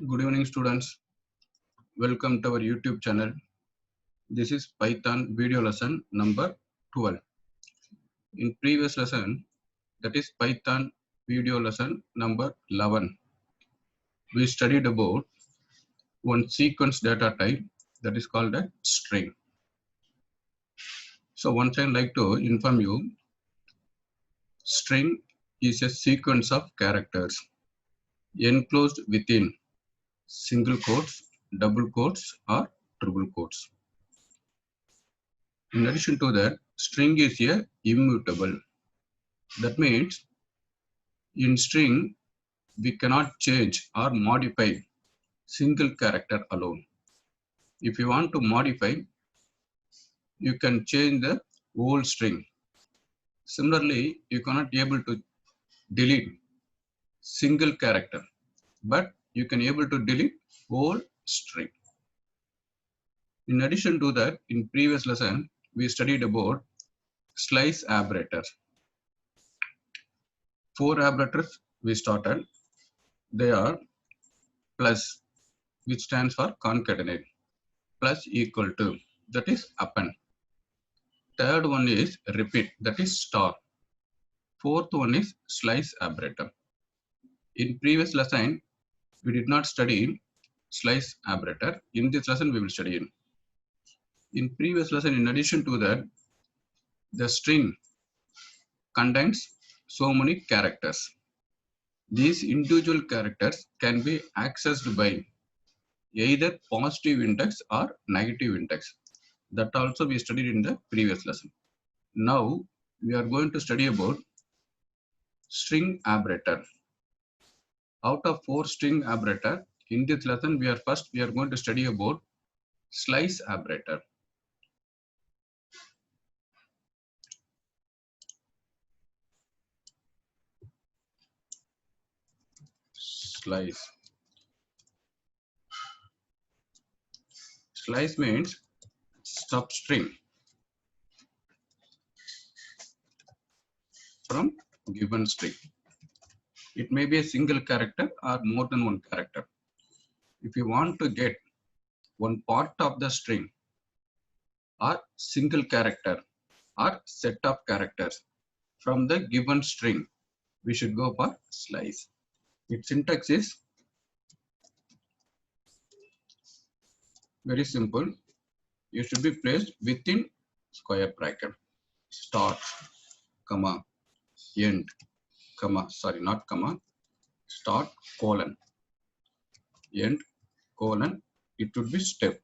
Good evening, students. Welcome to our YouTube channel. This is Python video lesson number 12. In previous lesson, that is Python video lesson number 11, we studied about one sequence data type that is called a string. So once I'd like to inform you, string is a sequence of characters enclosed within single quotes, double quotes, or triple quotes. In addition to that, string is a immutable. That means in string, we cannot change or modify single character alone. If you want to modify, you can change the whole string. Similarly, you cannot be able to delete single character, but you can able to delete whole string. In addition to that, in previous lesson, we studied about slice operators. 4 operators we started. They are plus, which stands for concatenate, plus equal to, that is append. Third one is repeat, that is star. Fourth one is slice operator. In previous lesson, we did not study slice operator. In this lesson, we will study it. In previous lesson, in addition to that, the string contains so many characters. These individual characters can be accessed by either positive index or negative index. That also we studied in the previous lesson. Now we are going to study about string operator. Out of 4 string operator, in this lesson we are going to study about slice operator. Slice. Slice means substring from given string. It may be a single character or more than one character. If you want to get one part of the string or single character or set of characters from the given string, we should go for slice. Its syntax is very simple. You should be placed within square bracket. Start, comma, end, comma, sorry, not comma, start, colon, end, colon, it would be step.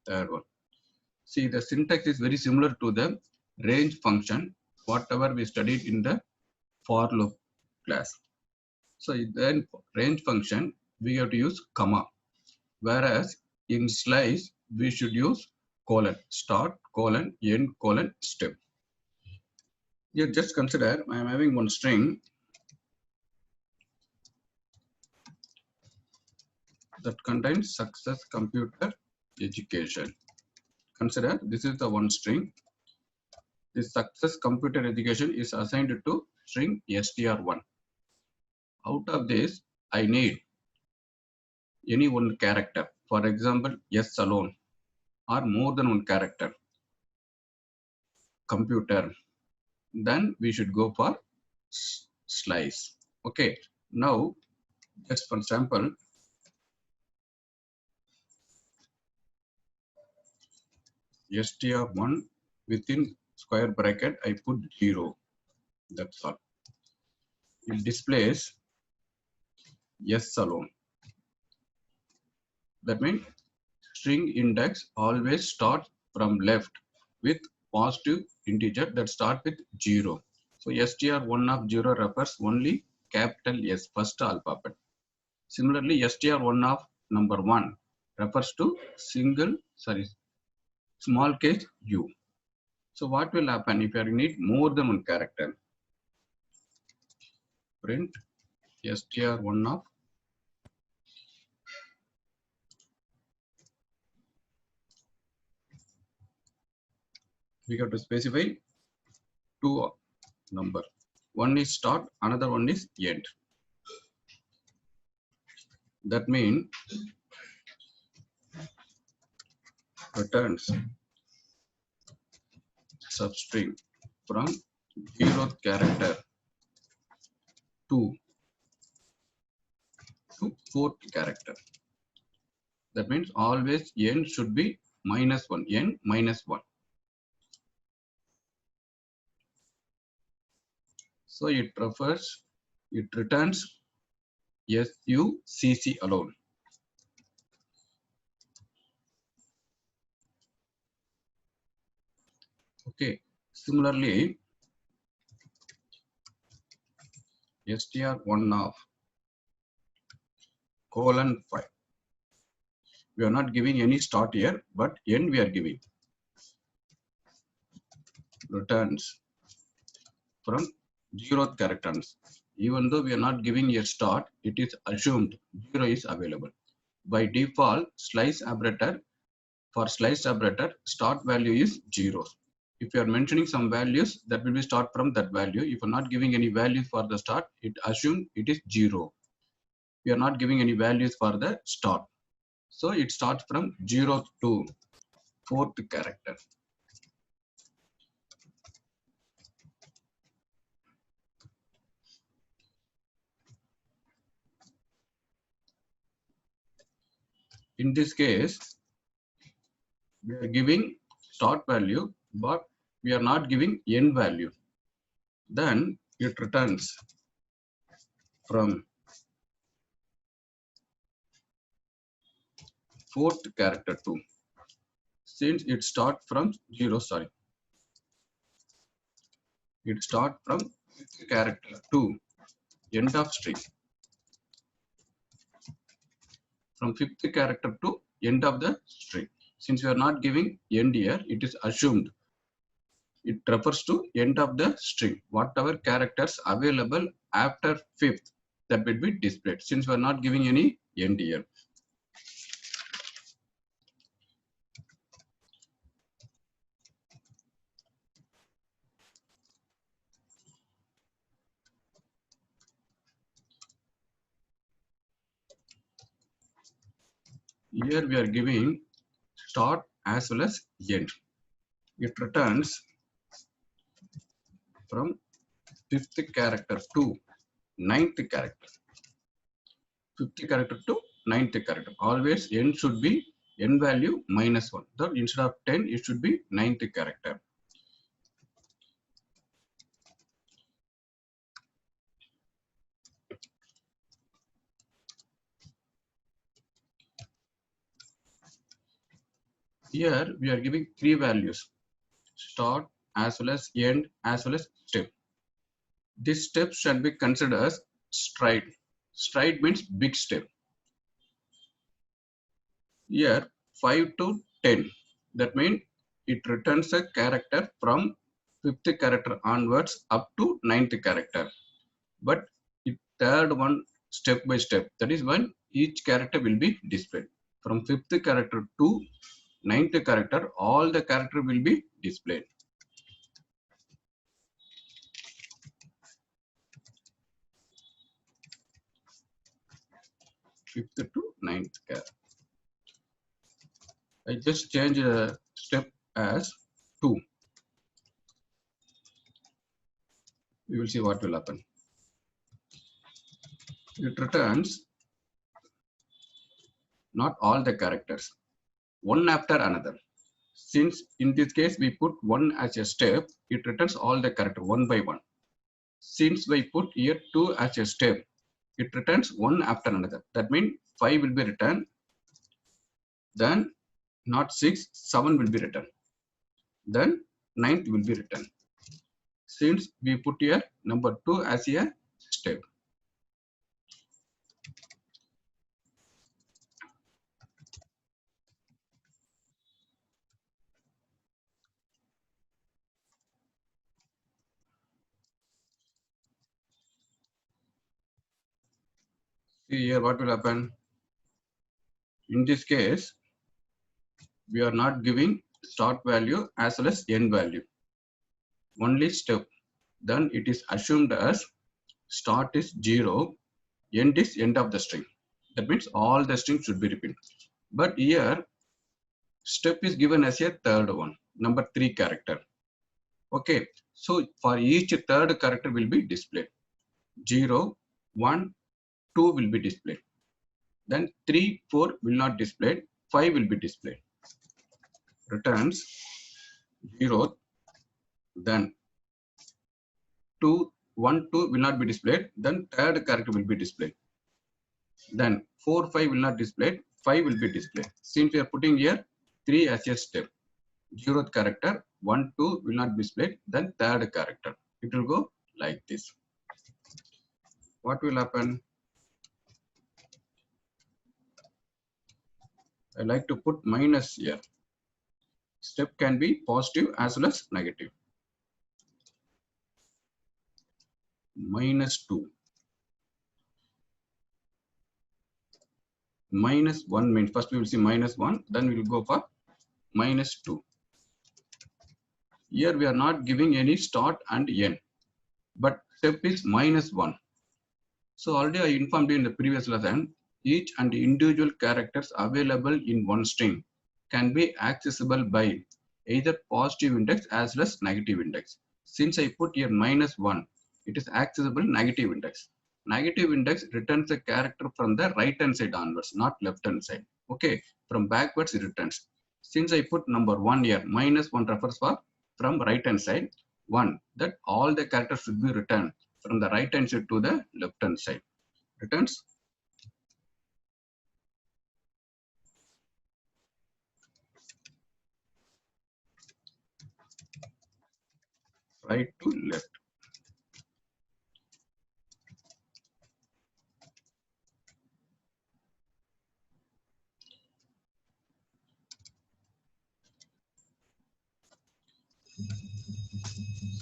Third one. See, the syntax is very similar to the range function, whatever we studied in the for loop class. So then range function, we have to use comma, whereas in slice, we should use colon, start, colon, end, colon, step. Here just consider I am having one string that contains success computer education. Consider this is the one string. This success computer education is assigned to string str1. Out of this, I need any one character. For example, S alone or more than one character. Computer. Then we should go for slice. Okay. Now, just for example, str1 within square bracket, I put 0. That's all. It displays S alone. That means string index always starts from left with positive integer that start with 0. So str1 of 0 refers only capital S, first alphabet. Similarly, str1 of number 1 refers to small case u. So what will happen if you need more than one character? Print str1 of we have to specify 2 number. One is start, another one is end. That means returns substring from 0th character to 4th character. That means always n should be -1, n -1. So it returns SUCC alone. Okay. Similarly, str1 of :5. We are not giving any start here, but n we are giving. Returns from 0th characters. Even though we are not giving a start, it is assumed 0 is available. By default, for slice operator, start value is 0. If you are mentioning some values, that will be start from that value. If you are not giving any values for the start, it assumes it is 0. We are not giving any values for the start. So it starts from 0 to 4th character. In this case, we are giving start value, but we are not giving end value. Then it returns from 4th character to, since it starts from 0, it starts from 5th character to end of string. From 5th character to end of the string. Since we are not giving end here, it is assumed. It refers to end of the string. Whatever characters available after 5th, that will be displayed. Since we are not giving any end here. Here we are giving start as well as end. It returns from 5th character to 9th character. 5th character to 9th character. Always n should be n value -1. So instead of 10, it should be 9th character. Here we are giving 3 values: start as well as end as well as step. This step should be considered as stride. Stride means big step. Here 5 to 10. That means it returns a character from 5th character onwards up to 9th character. But the third one step by step. That is when each character will be displayed. From 5th character to 9th character, all the character will be displayed. 5th to 9th character. I just change a step as 2. We will see what will happen. It returns not all the characters, one after another. Since in this case we put 1 as a step, it returns all the character one by one. Since we put here 2 as a step, it returns one after another. That means 5 will be returned, then not 6, 7 will be returned, then 9th will be returned. Since we put here number 2 as a step. See here what will happen. In this case, we are not giving start value as well as end value. Only step. Then it is assumed as start is 0, end is end of the string. That means all the strings should be repeated. But here step is given as a third one, number 3 character. Okay, so for each third character will be displayed. 0, 1, 2 will be displayed. Then 3, 4 will not displayed. 5 will be displayed. Returns 0, then 2, 1, 2 will not be displayed. Then third character will be displayed. Then 4, 5 will not displayed. 5 will be displayed. Since we are putting here 3 as a step. 0th character, 1, 2 will not be displayed. Then third character. It will go like this. What will happen? I like to put minus here. Step can be positive as well as negative. -2. -1 means first we will see -1, then we will go for -2. Here we are not giving any start and end, but step is -1. So already I informed you in the previous lesson, each and individual characters available in one string can be accessible by either positive index as well as negative index. Since I put here -1, it is accessible negative index. Negative index returns a character from the right hand side onwards, not left hand side. Okay, from backwards it returns. Since I put number 1 here, -1 refers for from right hand side, 1, that all the characters should be returned from the right hand side to the left hand side. Returns right to left.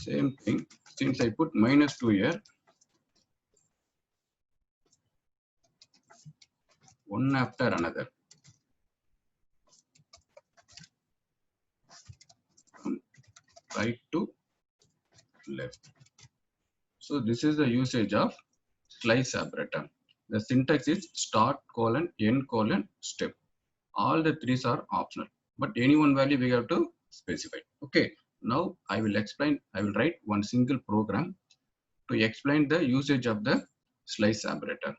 Same thing. Since I put -2 here, one after another. From right to left. So this is the usage of slice operator. The syntax is start colon end colon step. All the threes are optional, but any one value we have to specify. Okay. Now I will explain. I will write one single program to explain the usage of the slice operator.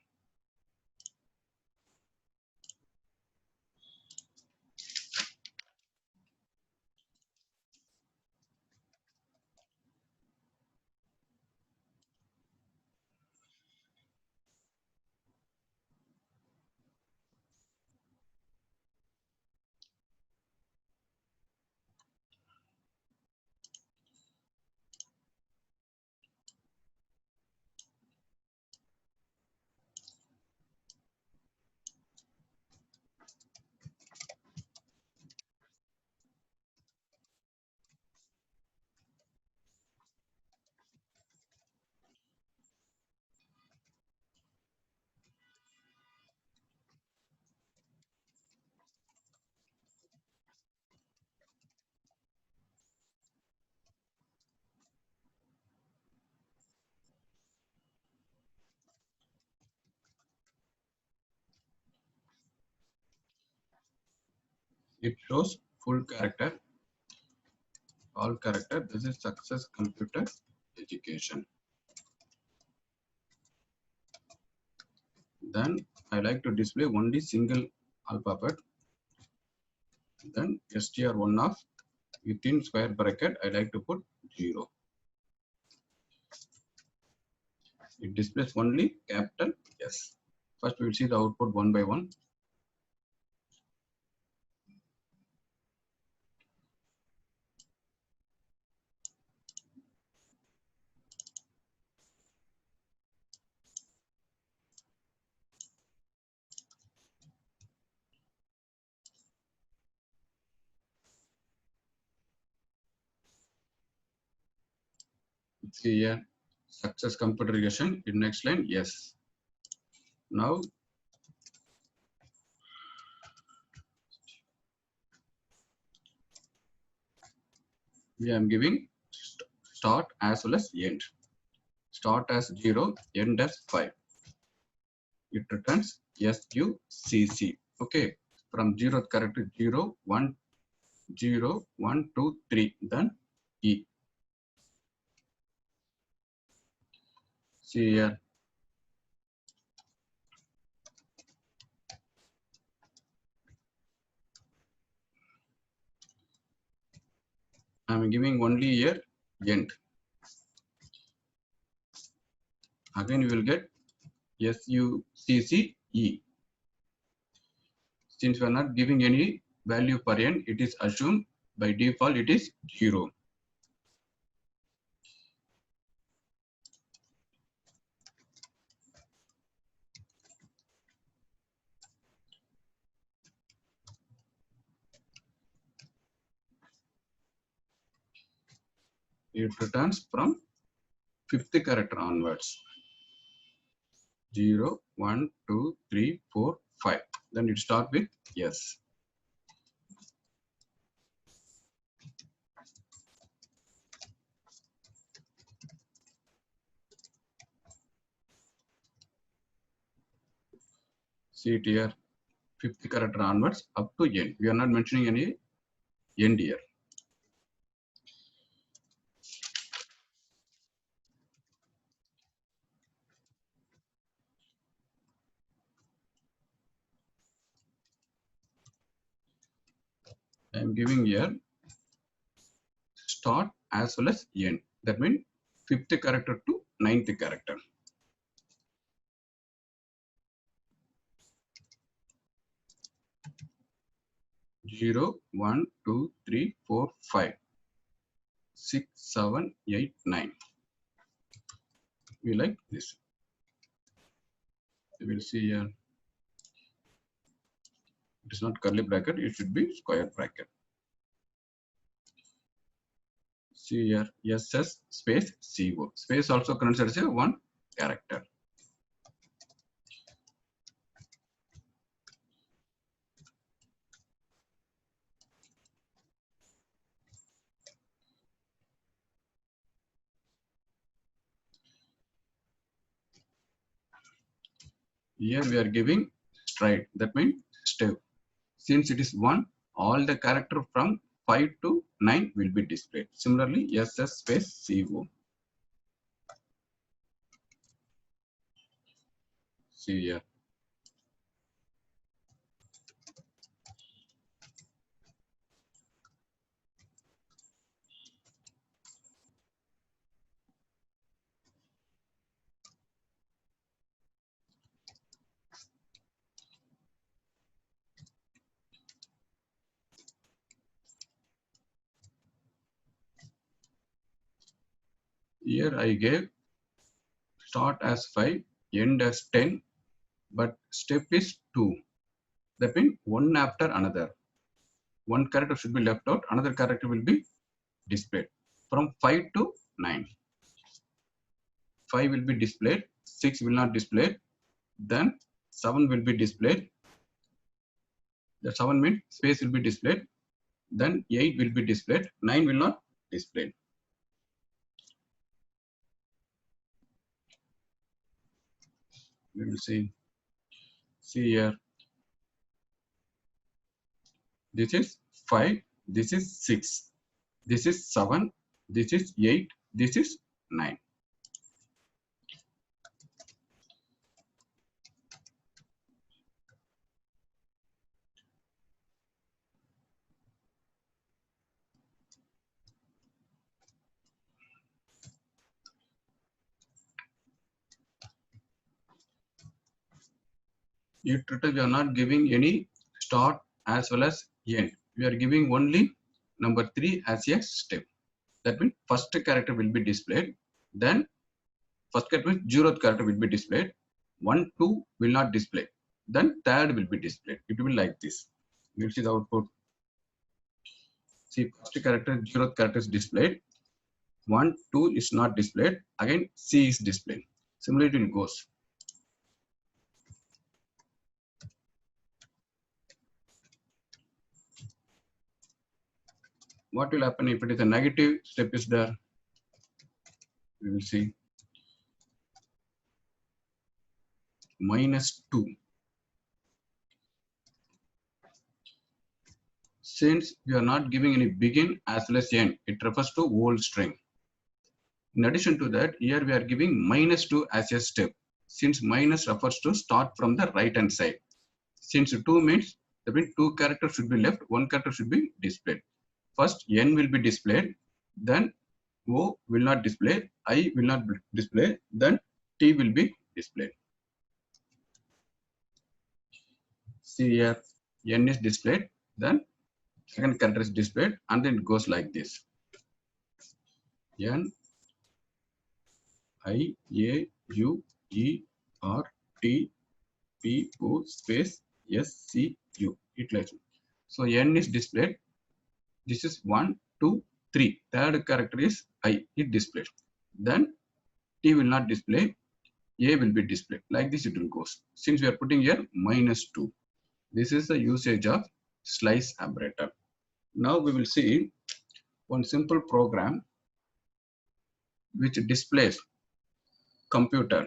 It shows full character, all character. This is success computer education. Then I like to display only single alphabet. Then str1 of within square bracket I like to put 0. It displays only capital S. First we will see the output one by one. See here, success computer education. In next line, yes. Now we am giving start as well as end. Start as 0, end as 5. it returns SUCC. Okay, from 0th character 0, 1, 0, 1, 2, 3, then E. See here. I am giving only here end. Again, you will get SUCCE. Since we are not giving any value per n, it is assumed by default it is 0. It returns from 5th character onwards. 0, 1, 2, 3, 4, 5. Then it starts with S. See it here, 5th character onwards up to N. We are not mentioning any end here. I am giving here start as well as end. That means 5th character to 9th character. Zero, 1, 2, 3, 4, 5, 6, 7, 8, 9. We like this. We will see here. It is not curly bracket, it should be square bracket. See here, SS space CO. Space also considered as one character. Here we are giving stride. That means step. Since it is 1, all the character from 5 to 9 will be displayed. Similarly, SS space CO. See here. Here I gave start as 5, end as 10, but step is 2. That means one after another. One character should be left out, another character will be displayed. From 5 to 9. 5 will be displayed, 6 will not display, then 7 will be displayed. The 7 means space will be displayed, then 8 will be displayed, 9 will not display. We will see here. This is 5, this is 6, this is 7, this is 8, this is 9. Here we are not giving any start as well as end. We are giving only number 3 as a step. That means first character will be displayed. Then first character means 0th character will be displayed. 1, 2 will not display. Then third will be displayed. It will be like this. You will see the output. See, first character, 0th character is displayed. 1, 2 is not displayed. Again, C is displayed. Similarly, it goes. What will happen if it is a negative step is there? We will see. -2. Since we are not giving any begin as well as end, it refers to whole string. In addition to that, here we are giving -2 as a step. Since minus refers to start from the right hand side. Since 2 means, that means 2 characters should be left, 1 character should be displayed. First n will be displayed, then O will not display, I will not display, then T will be displayed. See here, n is displayed, then second character is displayed, and then it goes like this. N I A U E R T P O space S C U. It like so n is displayed. This is 1, 2, 3. Third character is I. It displayed. Then T will not display. A will be displayed. Like this it will go. Since we are putting here -2. This is the usage of slice operator. Now we will see one simple program which displays computer.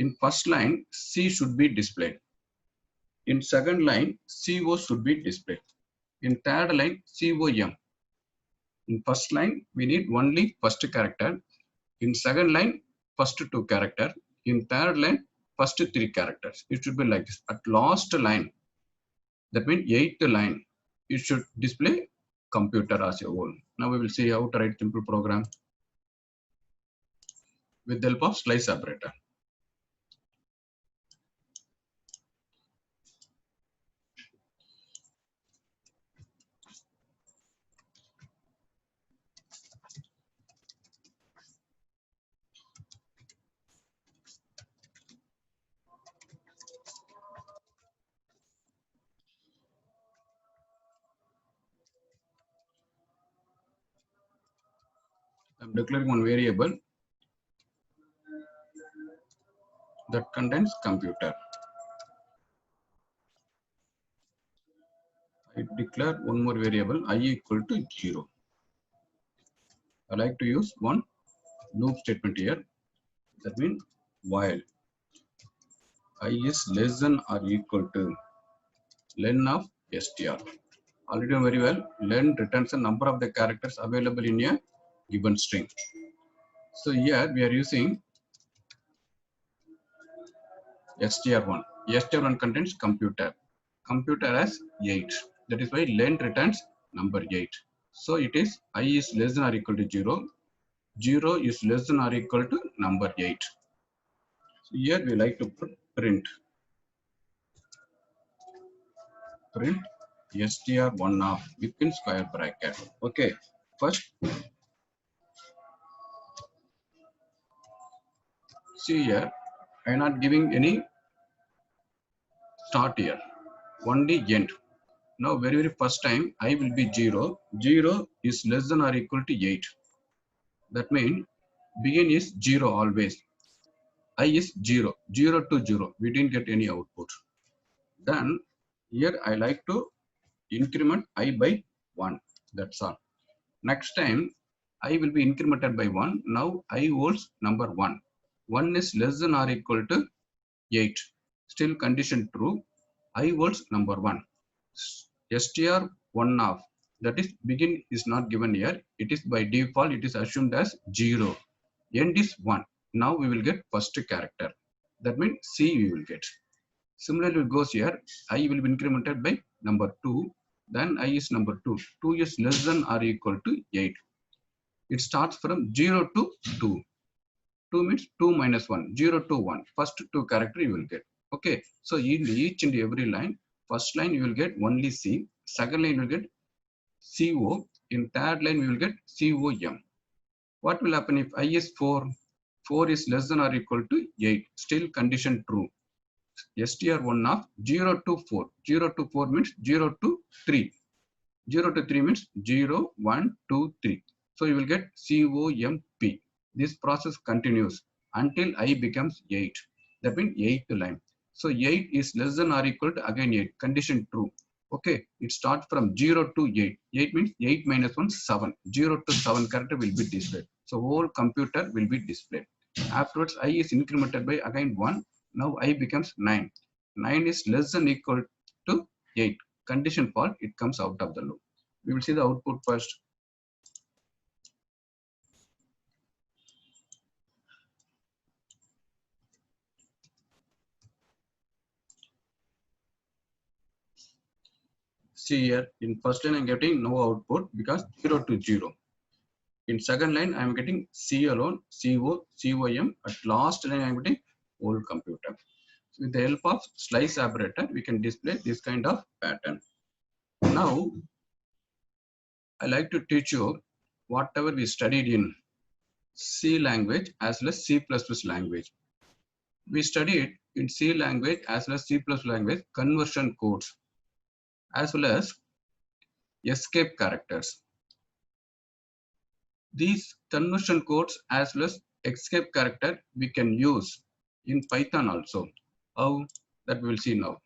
In first line, C should be displayed. In second line, CO should be displayed. In third line, COM. In first line, we need only first character. In second line, first 2 character. In third line, first 3 characters. It should be like this. At last line, that means 8th line, it should display computer as a whole. Now we will see how to write simple program with the help of slice operator. I'm declaring one variable that contains computer. I declare one more variable I equal to 0. I like to use one loop statement here. That means while I is less than or equal to len of str. Already know very well, len returns the number of the characters available in a given string. So here we are using str1. str1 contains computer. Computer has 8. That is why len returns number 8. So it is I is less than or equal to 0. 0 is less than or equal to number 8. So here we like to put print str1 of within square bracket. Okay, first see here, I am not giving any start here, only end. Now very first time I will be 0. 0 is less than or equal to 8. That means begin is 0 always. I is 0. 0 to 0. We didn't get any output. Then here I like to increment I by 1. That's all. Next time I will be incremented by 1. Now I holds number 1. 1 is less than or equal to 8. Still condition true. I holds number 1. str1 of, that is begin is not given here. It is by default it is assumed as 0. End is 1. Now we will get first character. That means C we will get. Similarly it goes here. I will be incremented by number 2. Then I is number 2. 2 is less than or equal to 8. It starts from 0 to 2. 2 means 2 minus 1. 0 to 1. First 2 character you will get. Okay. So in each and every line, first line you will get only C. Second line you will get CO. In third line we will get COM. What will happen if I is 4? 4 is less than or equal to 8. Still condition true. str1 of 0 to 4. 0 to 4 means 0 to 3. 0 to 3 means 0, 1, 2, 3. So you will get COMP. This process continues until I becomes 8. That means 8th line. So 8 is less than or equal to again 8. Condition true. Okay. It starts from 0 to 8. 8 means 8 minus 1, 7. 0 to 7 character will be displayed. So whole computer will be displayed. Afterwards, I is incremented by again 1. Now I becomes 9. 9 is less than equal to 8. Condition false, it comes out of the loop. We will see the output first. See here, in first line I'm getting no output because 0 to 0. In second line I'm getting C alone, CO, COM. At last line I'm getting whole computer. So with the help of slice operator, we can display this kind of pattern. Now, I like to teach you whatever we studied in C language as well as C++ language. We studied in C language as well as C++ language conversion codes as well as escape characters. These conversion codes as well as escape character we can use in Python also. How? That we will see now.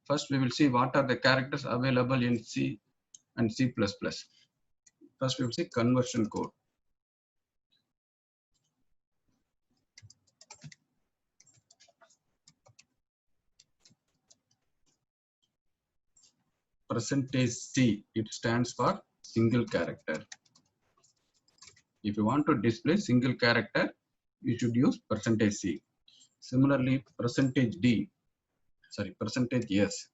First, we will see what are the characters available in C and C++. First, we will see conversion code. Percentage C, it stands for single character. If you want to display single character, you should use percentage C. Similarly, percentage S,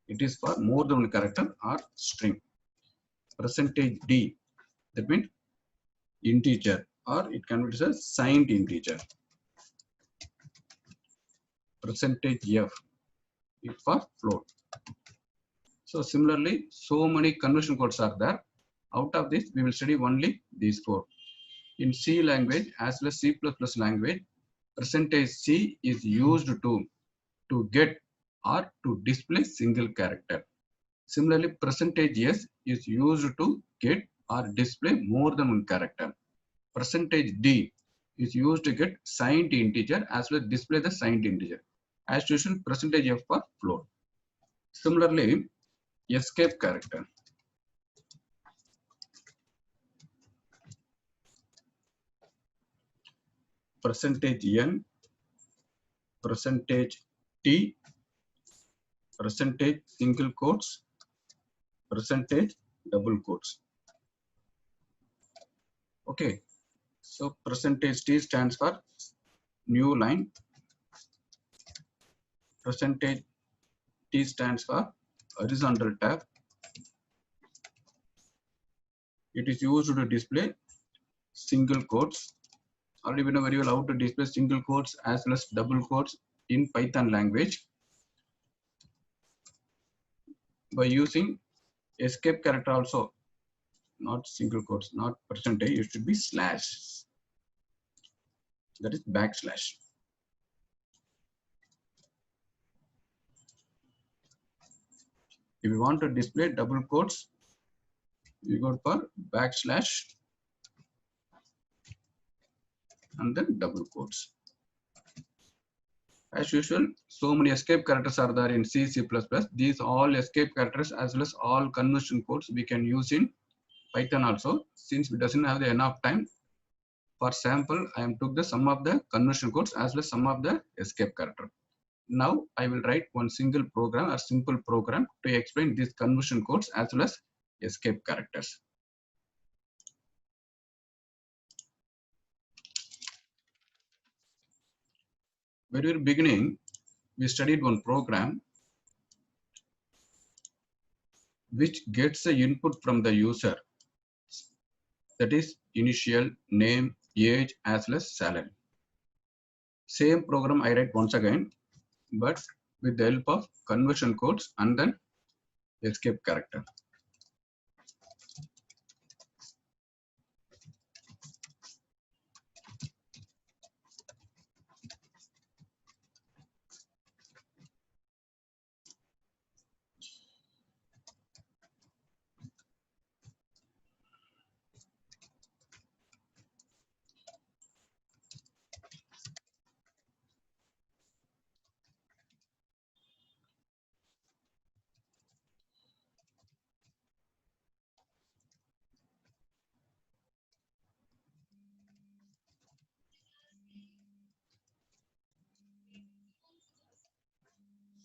it is for more than one character or string. Percentage D, that means integer, or it can be a signed integer. Percentage F, it for float. So similarly, so many conversion codes are there. Out of this, we will study only these 4. In C language as well as C++ language, percentage C is used to get or to display single character. Similarly, percentage S is used to get or display more than one character. Percentage D is used to get signed integer as well as display the signed integer. As usual, percentage F for float. Similarly, escape character. Percentage N, percentage T, percentage single quotes, percentage double quotes. Okay, so percentage T stands for new line, percentage T stands for horizontal tab. It is used to display single quotes. Already we know very well how to display single quotes as well as double quotes in Python language by using escape character also. Not single quotes, not percentage, it should be slash. That is backslash. If you want to display double quotes, you go for backslash and then double quotes. As usual, so many escape characters are there in C, C++. These all escape characters as well as all conversion codes we can use in Python also. Since we doesn't have the enough time, for sample, I am took the sum of the conversion codes as well as sum of the escape character. Now I will write one single program or simple program to explain these conversion codes as well as escape characters. Very beginning, we studied one program which gets the input from the user, that is initial, name, age as well as salary. Same program I write once again, but with the help of conversion codes and then escape character.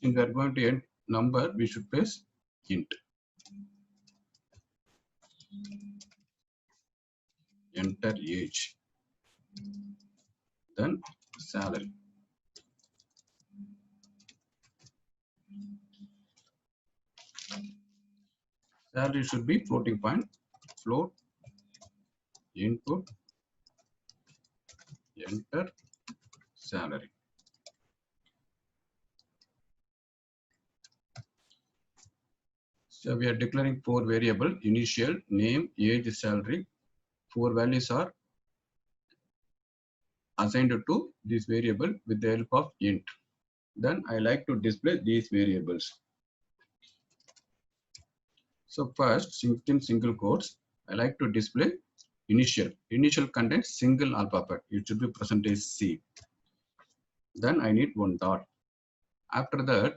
Since we are going to enter number, we should place int. Enter age. Then salary. Salary should be floating point. Float. Input. Enter salary. So we are declaring 4 variable: initial, name, age, salary. 4 values are assigned to this variable with the help of int. Then I like to display these variables. So first, in single quotes, I like to display initial. Initial contains single alphabet. It should be percentage %C. Then I need one dot. After that,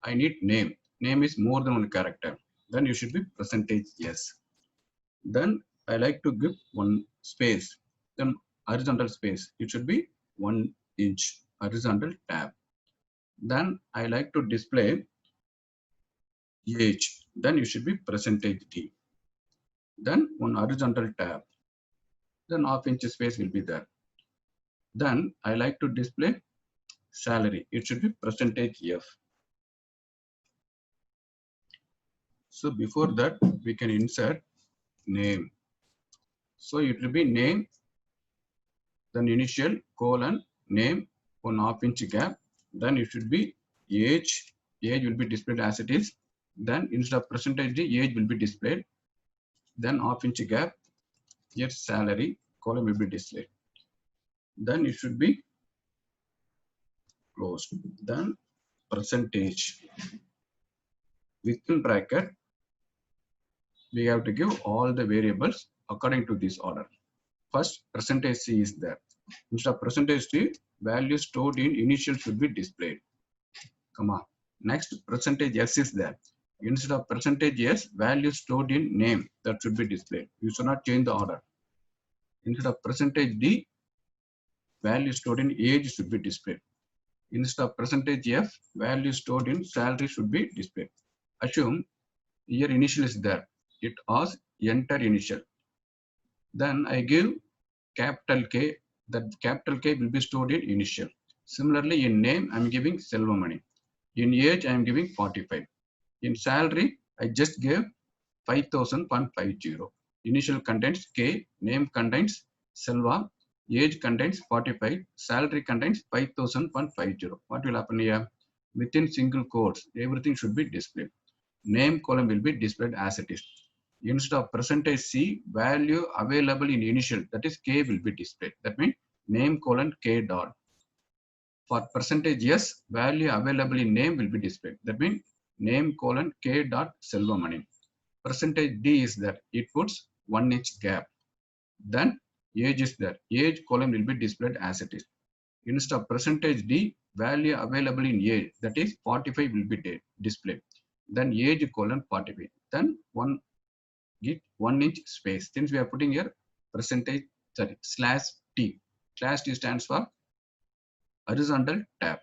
I need name. Name is more than one character. Then you should be percentage %S. Then I like to give one space. Then horizontal space. It should be 1 inch horizontal tab. Then I like to display age. Then you should be percentage %D. Then one horizontal tab. Then half inch space will be there. Then I like to display salary. It should be percentage %F. So before that, we can insert name. So it will be name, then initial, colon, name, one half inch gap. Then it should be age. Age will be displayed as it is. Then instead of percentage %D, age will be displayed. Then half inch gap. Here salary, column will be displayed. Then it should be closed. Then percentage. Within bracket, we have to give all the variables according to this order. First, percentage %C is there. Instead of percentage %D, value stored in initial should be displayed. Comma. Next, percentage %S is there. Instead of percentage %S, value stored in name that should be displayed. You should not change the order. Instead of percentage %D, value stored in age should be displayed. Instead of percentage %F, value stored in salary should be displayed. Assume here initial is there. It asks enter initial. Then I give capital K. That capital K will be stored in initial. Similarly, in name, I am giving Selvamani. In age, I am giving 45. In salary, I just gave 5,000.50. Initial contains K, name contains Selva, age contains 45, salary contains 5,000.50. What will happen here? Within single quotes, everything should be displayed. Name column will be displayed as it is. Instead of percentage %C, value available in initial, that is K, will be displayed. That means name colon K dot. For percentage %S, value available in name will be displayed. That means name colon K dot Selvamani. Percentage %D is there. It puts 1 inch gap. Then age is there. Age column will be displayed as it is. Instead of percentage %D, value available in age, that is 45, will be displayed. Then age colon 45. Then get 1 inch space. Since we are putting here percentage /T. /T stands for horizontal tab.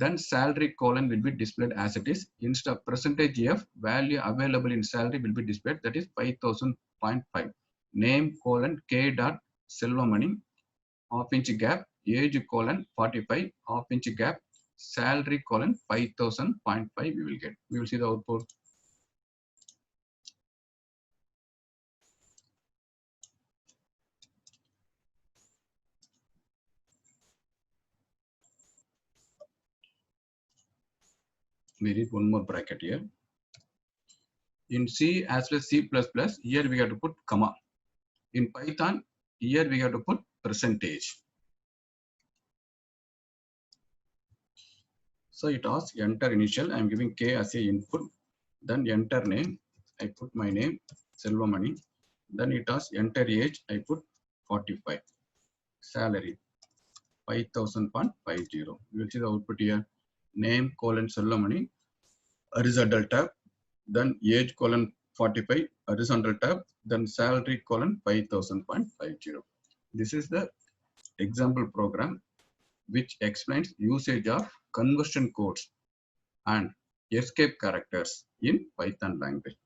Then salary column will be displayed as it is. Instead of percentage %F, value available in salary will be displayed, that is 5,000.5. Name colon K dot Selvamani, half inch gap, age colon 45, half inch gap, salary colon 5,000.5 we will get. We will see the output. We need one more bracket here. In C as well as C++, here we have to put comma. In Python, here we have to put percentage. So it asks enter initial. I am giving K as a input. Then enter name. I put my name, Selvamani. Then it asks enter age. I put 45. Salary 5,000.50. You will see the output here. Name colon Selvamani. Horizontal tab. Then age colon 45. Horizontal tab. Then salary colon 5,000.50. This is the example program which explains usage of conversion codes and escape characters in Python language.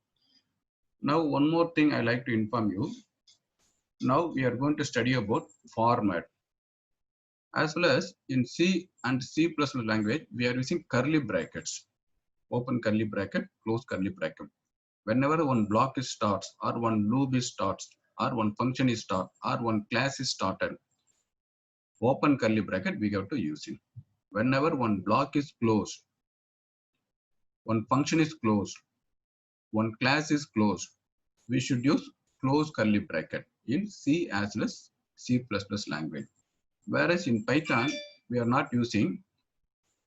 Now, one more thing I like to inform you. Now we are going to study about format. As well as in C and C++ language, we are using curly brackets. Open curly bracket, close curly bracket. Whenever one block is starts, or one loop is starts, or one function is start, or one class is started, open curly bracket we have to use it. Whenever one block is closed, one function is closed, one class is closed, we should use close curly bracket in C as well as C++ language. Whereas in Python, we are not using,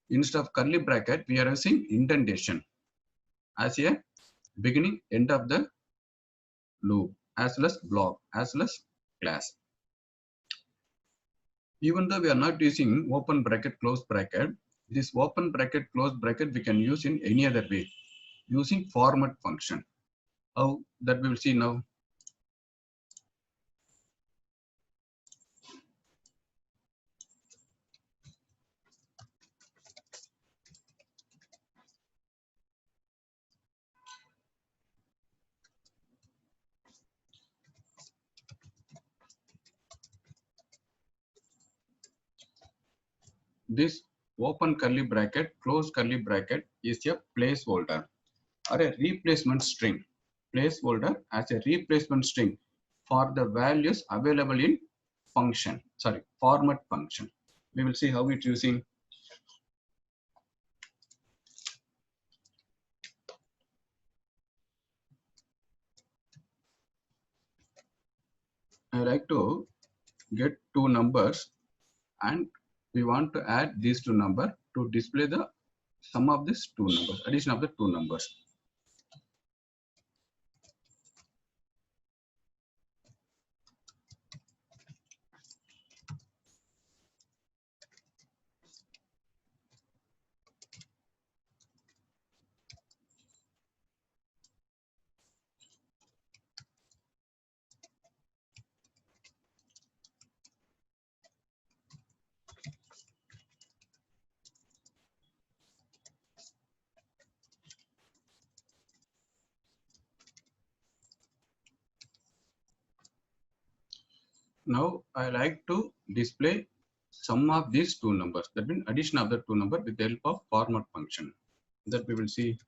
instead of curly bracket, we are using indentation as a beginning, end of the loop, as well as block, as well as class. Even though we are not using open bracket, close bracket, this open bracket, close bracket, we can use in any other way, using format function. How that we will see now. This open curly bracket, close curly bracket is a placeholder or a replacement string. Placeholder as a replacement string for the values available in function, sorry, format function. We will see how it's using. I like to get two numbers and we want to add these two numbers to display the sum of these two numbers, addition of the two numbers. Now I like to display sum of these two numbers, that means addition of the two numbers with the help of format function. That we will see.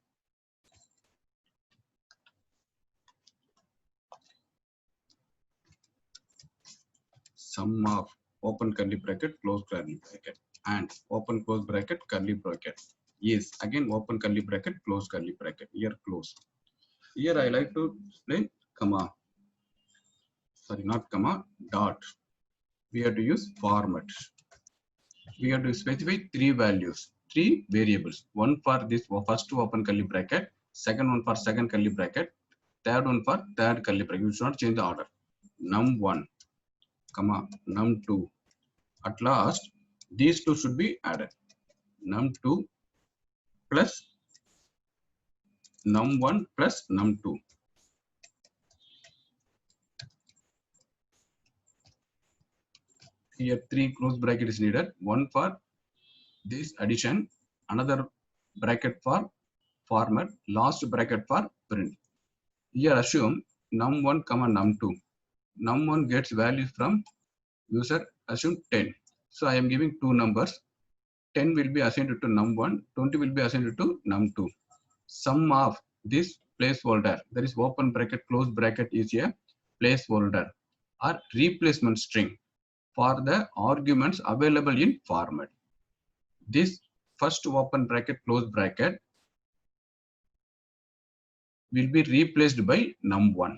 Sum of open curly bracket, close curly bracket, and open close bracket, curly bracket is again open curly bracket, close curly bracket. Here close. Here I like to display comma. Sorry, not comma, dot. We have to use format. We have to specify three values, three variables. One for this first open curly bracket, second one for second curly bracket, third one for third curly bracket. You should not change the order. Num1, comma, num2. At last, these two should be added. Num2 plus num1 plus num2. Here three close bracket is needed. One for this addition, another bracket for format, last bracket for print. Here assume num1 comma num2. Num1 gets value from user, assume 10. So I am giving two numbers. 10 will be assigned to num1, 20 will be assigned to num2. Sum of this placeholder, that is open bracket, close bracket, is a placeholder or replacement string for the arguments available in format. This first open bracket, close bracket will be replaced by num1.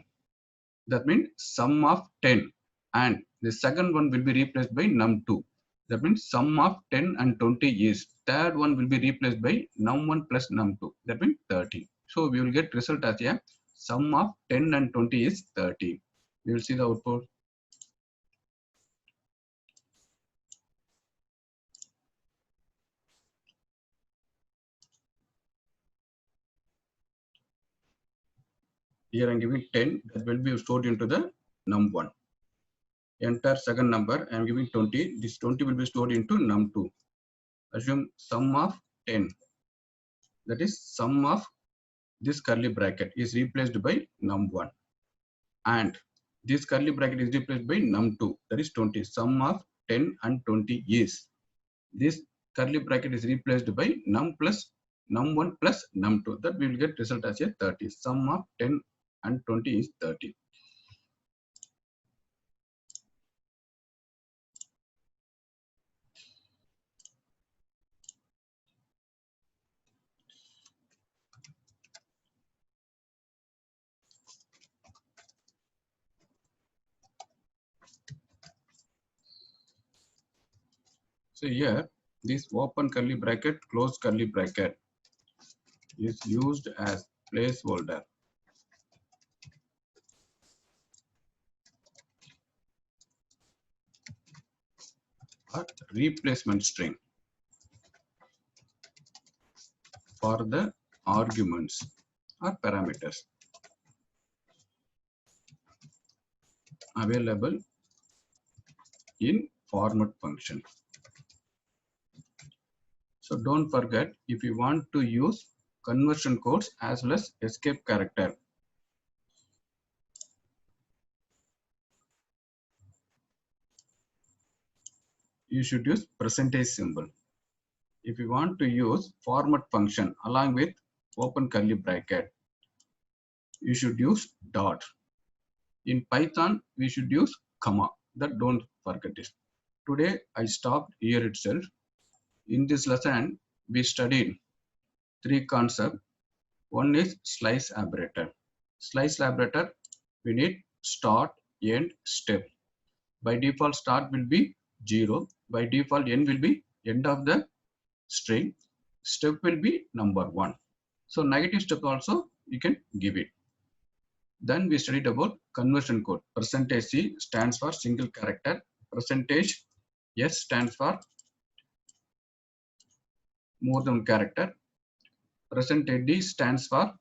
That means sum of 10, and the second one will be replaced by num2. That means sum of 10 and 20 is, third one will be replaced by num1 plus num2. That means 30. So we will get result as a sum of 10 and 20 is 30. We will see the output. Here I am giving 10, that will be stored into the num1. Enter second number, I am giving 20. This 20 will be stored into num2. Assume sum of 10. that is sum of this curly bracket is replaced by num1, and this curly bracket is replaced by num2, that is 20. Sum of 10 and 20 is, this curly bracket is replaced by num1 plus num2, that we will get result as a 30. Sum of 10 and 20 is 30. So here this open curly bracket, close curly bracket is used as placeholder or replacement string for the arguments or parameters available in format function. So don't forget, if you want to use conversion codes as well as escape character, you should use percentage symbol. If you want to use format function along with open curly bracket, you should use dot. In Python, we should use comma. That don't forget it. Today, I stopped here itself. In this lesson, we studied three concepts. One is slice operator. Slice operator, we need start, end, step. By default, start will be 0. By default, end will be end of the string. Step will be number 1. So negative step also you can give it. Then we studied about conversion code. Percentage C stands for single character. Percentage S stands for more than character. Percentage D stands for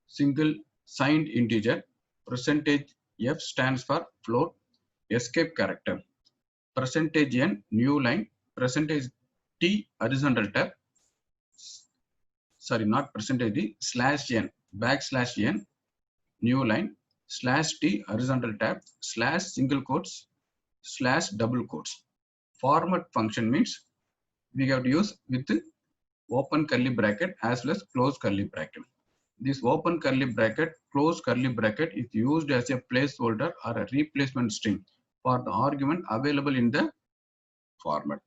single signed integer. Percentage F stands for float, escape character. Percentage N new line. Percentage T horizontal tab. Sorry, not percentage D, slash N, backslash N new line, slash T horizontal tab, slash single quotes, slash double quotes. Format function means we have to use with open curly bracket as well as close curly bracket. This open curly bracket, close curly bracket is used as a placeholder or a replacement string for the argument available in the format.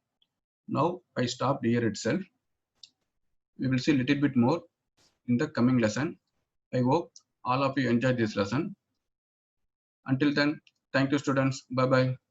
Now I stopped here itself. We will see a little bit more in the coming lesson. I hope all of you enjoyed this lesson. Until then, thank you students. Bye bye.